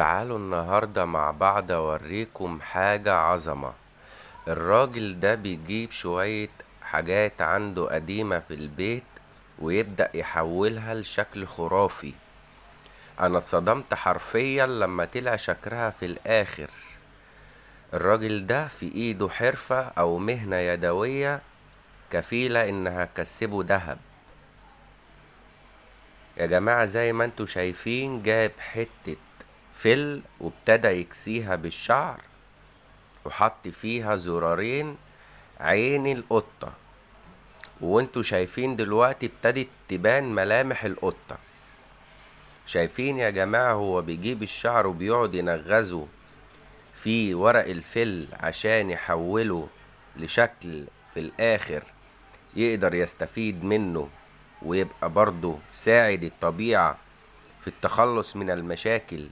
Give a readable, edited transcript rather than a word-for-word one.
تعالوا النهاردة مع بعض اوريكم حاجة عظمة. الراجل ده بيجيب شوية حاجات عنده قديمة في البيت ويبدأ يحولها لشكل خرافي. انا اتصدمت حرفيا لما طلع شكلها في الاخر. الراجل ده في ايده حرفة او مهنة يدوية كفيلة انها تكسبه دهب. يا جماعة زي ما انتوا شايفين جاب حتة فل وابتدى يكسيها بالشعر وحط فيها زرارين عين القطة، وانتوا شايفين دلوقتي ابتدت تبان ملامح القطة. شايفين يا جماعة هو بيجيب الشعر وبيقعد ينغزه في ورق الفل عشان يحوله لشكل في الاخر يقدر يستفيد منه، ويبقى برضه ساعد الطبيعة في التخلص من المشاكل